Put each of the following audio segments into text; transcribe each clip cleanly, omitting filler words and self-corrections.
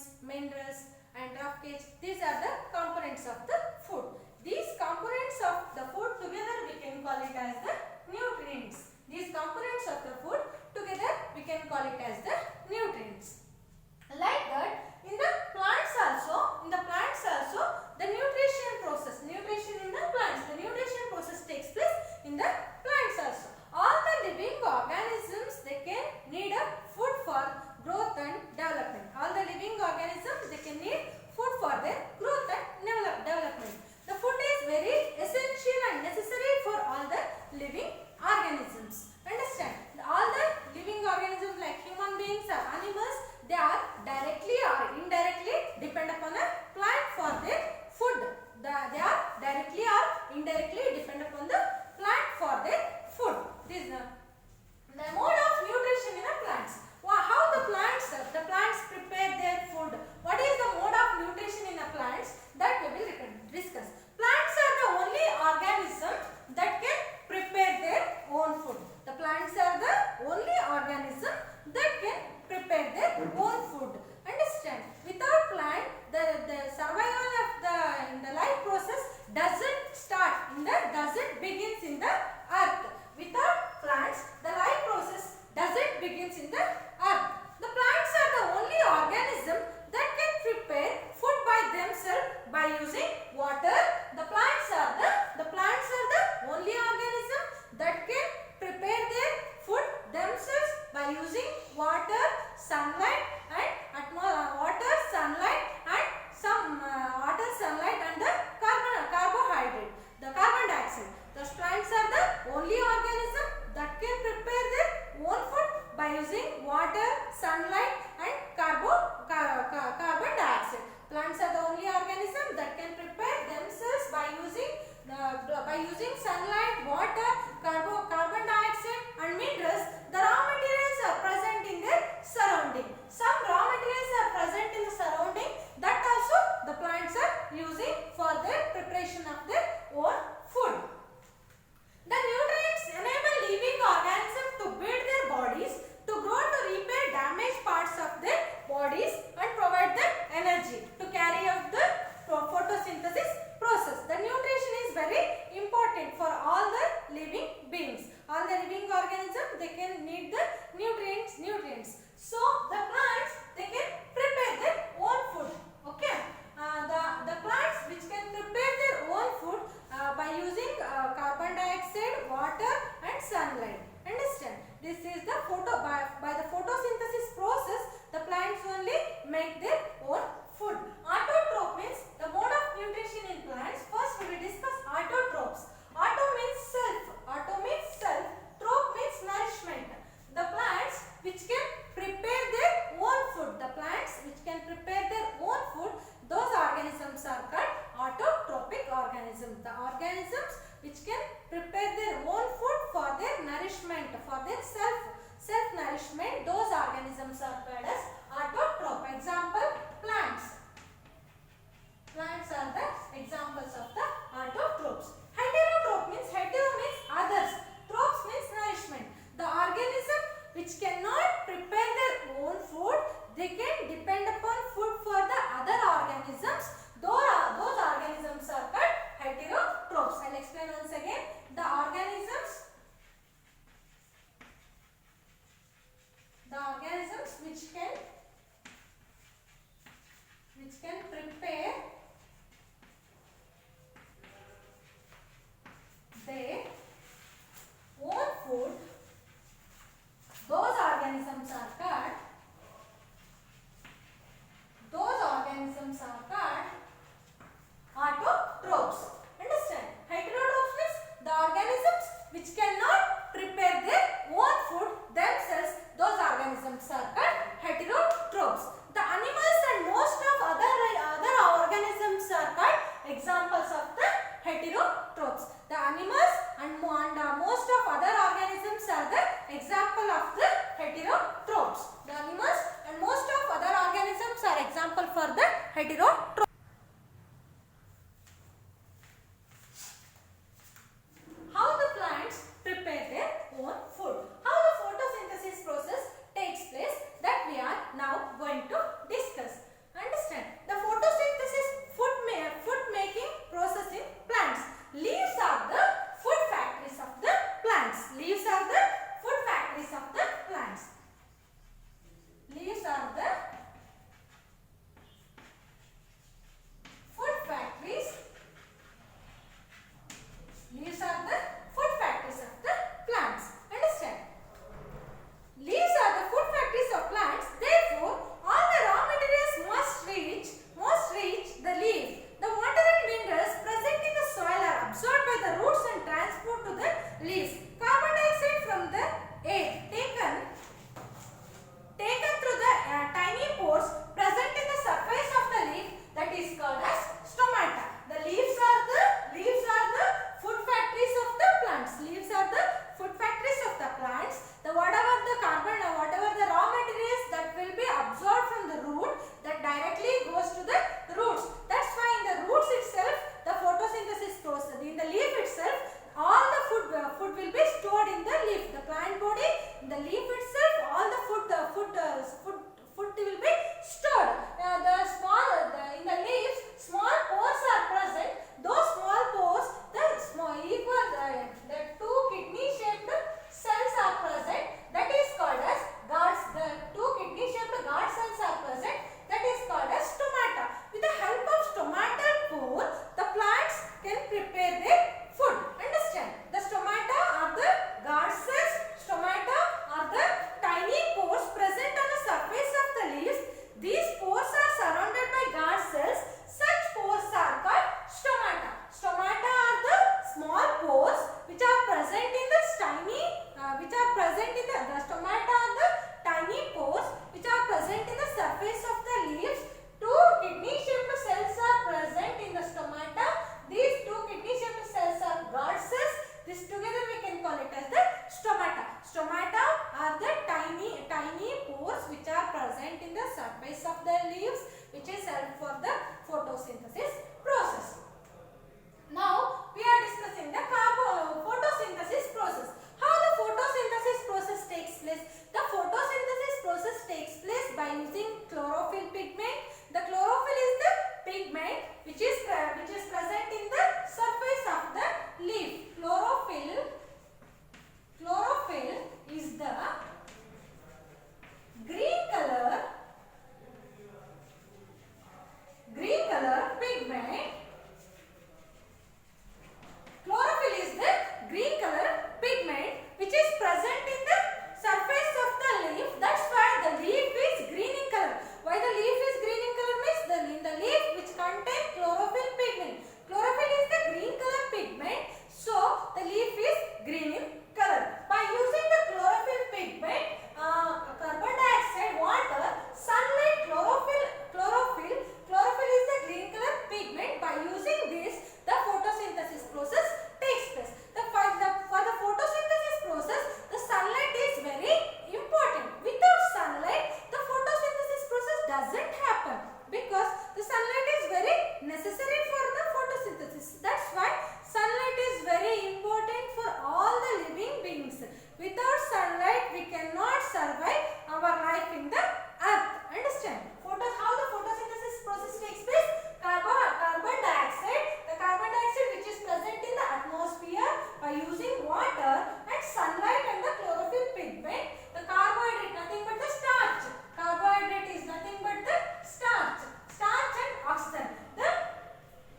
vitamins, minerals and rough gauge. These are the components of the food. These components of the food together we can call it as the nutrients. These components of the food together we can call it as the nutrients. Like that, in the plants also, the nutrition process takes place in the plants also. All the living organisms, they can need a food for growth and development. All the living organisms, they can need food for their growth and development. The food is very essential and necessary for all the living organisms. Understand? All the living organisms like human beings or animals, they are directly or indirectly depend upon a plant for their food. They are directly or indirectly depend upon the plant for their food. This is the mode of nutrition in the plants. How the plants prepare their food. What is the mode of nutrition in the plants? That we will discuss. Plants are the only organism that can prepare their own food. The plants are the only organism that can prepare their own food. Understand? Without plant, the survival of the life process doesn't begins in the earth. Without plants, the life process doesn't begins in the earth. The plants are the only organism that can prepare food by themselves by using water. The plants are the only organism that can prepare their food themselves by using water, sunlight and the carbohydrate, the carbon dioxide. The plants are the only organism that can prepare their own food by using water, sunlight and carbon dioxide. Plants are the only organism that can prepare themselves by using sunlight, water, carbon dioxide and minerals. The raw materials are present in their surrounding. Some raw materials are present in the surrounding that also the plants are using for their preparation of their own food. The nutrients enable living organisms to build their bodies, to grow, to repair damaged parts of their bodies and provide them energy to carry out the photosynthesis process. The nutrition is very important for all the living beings. All the living organisms, they can need the nutrients. So the plants, they can prepare their own food. Okay. The plants which can prepare their own food by using carbon dioxide, water and sunlight. Understand? This is the by the photosynthesis process, the plants only make their own food. Autotroph means the mode of nutrition in plants. First we will discuss autotrophs. Auto means self. Troph means nourishment. The plants which can prepare their own food. Those organisms are called autotrophic organisms. The organisms which can prepare their own food for their nourishment, for their self-nourishment. Those organisms are called as autotroph. Example, plants. Plants are the examples of the autotrophs. Heterotroph means others. Trophs means nourishment. The organism which cannot prepare their own food, they can depend upon food for the other organisms. Those organisms are called heterotrophs. I will explain once again. The organisms which can prepare their own food, those organisms are called autotrophs. Understand? Heterotrophs means the organisms which cannot prepare their own food themselves. Those organisms are called heterotrophs. The animals and most of other organisms are called examples of the heterotrophs. The animals and most of other organisms are the example of the heterotrophs. The animals and most of other organisms are example for the heterotrophs. How the plants prepare their own food. How the photosynthesis process takes place, that we are now going to discuss. plants. Leaves are the food factories. Leaves are the food factories of the plants. Understand? Leaves are the food factories of plants. Therefore, all the raw materials must reach the leaf. The water and minerals present in the soil are absorbed by the roots and transport to the leaves. Carbon dioxide from the air taken through the tiny pores present in the surface of the leaf, that is called as stomata. The leaves are the food factories of the plants. Leaves are the food factories of the plants. Whatever the raw materials that will be absorbed from the root, that directly goes to the roots. That's why in the roots itself the photosynthesis process. In the leaf itself, all the food will be stored in the leaf. The plant body, in the leaf itself, all the food will be stored. In the leaves, small pores are present. Those small pores, the two kidney-shaped cells are present. That is called as guards. The two kidney-shaped guard cells are present. That is called as stomata. With the help of stomatal pore, the plants can prepare their food. Understand? The stomata are the guard cells. Stomata are the tiny pores present on the surface of the leaves. These pores are surrounded by guard cells. Such pores are called stomata. Stomata are the small pores which are present in the stomata are the tiny pores which are present in the surface of the leaves. Two kidney-shaped cells are present in the stomata. These two kidney-shaped cells are guard cells. This together we can call it as the stomata. Stomata are the tiny pores which are present in the surface of the leaves, which is help for the photosynthesis process. Now we are discussing the photosynthesis process. How the photosynthesis process takes place? The photosynthesis process takes place by using chlorophyll pigment. The chlorophyll is the pigment which is present in the surface of the leaf. Chlorophyll is the green color pigment. Chlorophyll is the green color pigment which is present in the surface of the leaf. That's why the leaf is green in color. Why the leaf is green in color means in the leaf which contains chlorophyll pigment. Chlorophyll is the green color pigment, so the leaf is green in color. By using the chlorophyll pigment, carbon dioxide, water, sunlight, chlorophyll is the green color pigment. By using this, the photosynthesis process takes place. For the photosynthesis process, the sunlight is very important. Without sunlight, the photosynthesis process doesn't happen, because the sunlight is very necessary for the photosynthesis. That's why sunlight is very important for all the living beings. Without sunlight, we cannot survive our life in the earth. Understand? How the photosynthesis process takes place? Carbon dioxide. The carbon dioxide which is present in the atmosphere, by using water and sunlight and the chlorophyll pigment, the carbohydrate, nothing but the starch. Carbohydrate is nothing but the starch and oxygen. The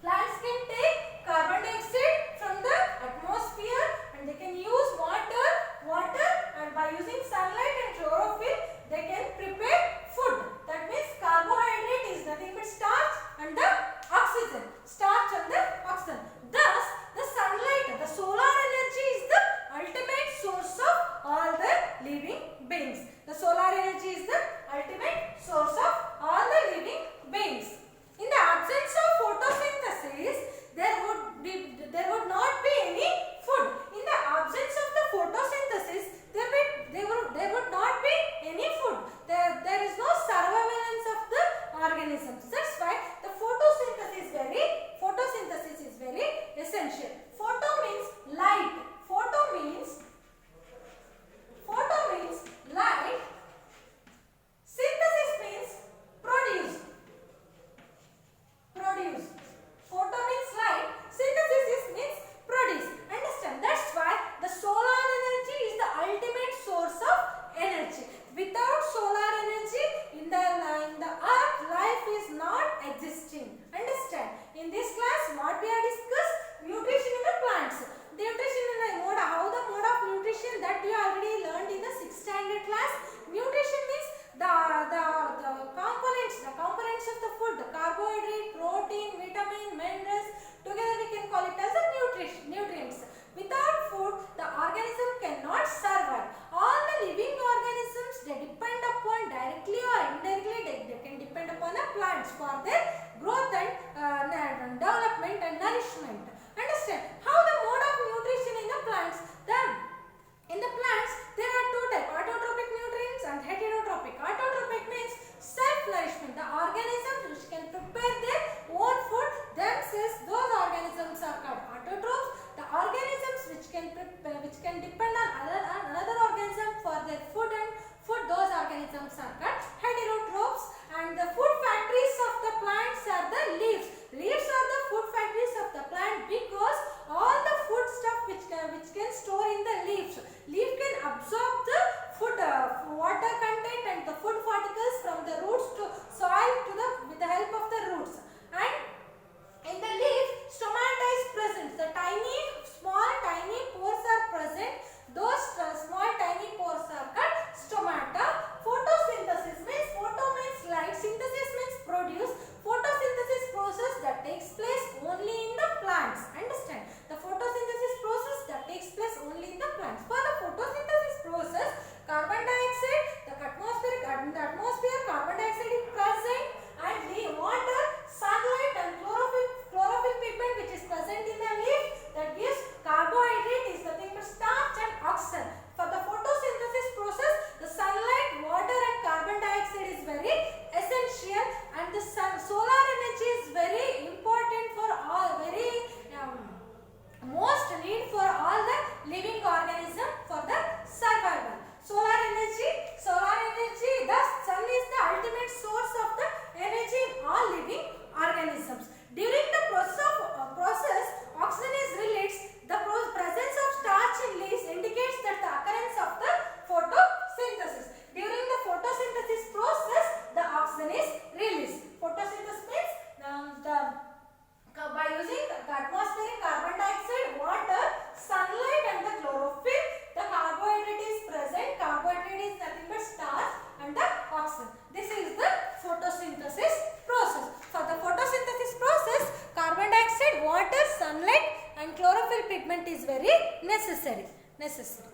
plants can take carbon dioxide from the atmosphere and they can use water, and by using sunlight and chlorophyll, they can prepare food. That means carbohydrate is nothing but starch and the oxygen. Thus, the sunlight, the solar energy is the ultimate source of all the living beings. The solar energy is the ultimate source of all the living beings. In the absence of photosynthesis, there would not be any food. In the absence of the photosynthesis, there would not be any food. There is no surveillance of the organisms. That's why the photosynthesis is very essential. Photo means light. Photo means light. Synthesis means produce. Photo means light. Synthesis means produce. Understand? That's why the solar energy is the ultimate source of energy. they depend upon directly or indirectly, they can depend upon the plants for their growth and development and nourishment. Understand how the mode of nutrition in the plants. In the plants there are two types, autotrophic nutrients and heterotrophic. Autotrophic means self-nourishment. The organisms which can prepare their own food themselves, those organisms are called autotrophs. The organisms which can depend on another organism for their food, those organisms are called heterotrophs. And the food factories of the plants are the leaves. Leaves are the food factories of the plant because all the food stuff which can store in the leaves. Leaf can absorb the food water content and the food particles from the roots to soil with the help of the roots. And in the leaf, stomata is present. The small tiny pores are present. Those small tiny pores are called stomata. Photosynthesis means, photo means light, synthesis means produce. Photosynthesis process that takes place only in the plants. Understand? The photosynthesis process that takes place only in the plants. For the photosynthesis process, carbon dioxide, the atmosphere carbon dioxide is present, and the water, sunlight and chlorophyll pigment which is present in the leaf, that gives carbohydrate is nothing but starch and oxygen. For the photosynthesis process, the sunlight, water and carbon dioxide is very essential, and the solar energy is very important for all, most need for all the living organism for the survival. Solar energy, the sun is the ultimate source of the energy in all living organisms. During the process, oxygen is released. The presence of starch in leaves indicates that the occurrence of the photosynthesis. During the photosynthesis process, the oxygen is released. Photosynthesis means by using the atmospheric carbon dioxide, water, sunlight and the chlorophyll, the carbohydrate is present. Carbohydrate is nothing but starch and the oxygen. This is the photosynthesis process. For the photosynthesis process, carbon dioxide, water, sunlight and chlorophyll pigment is very necessary.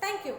Thank you.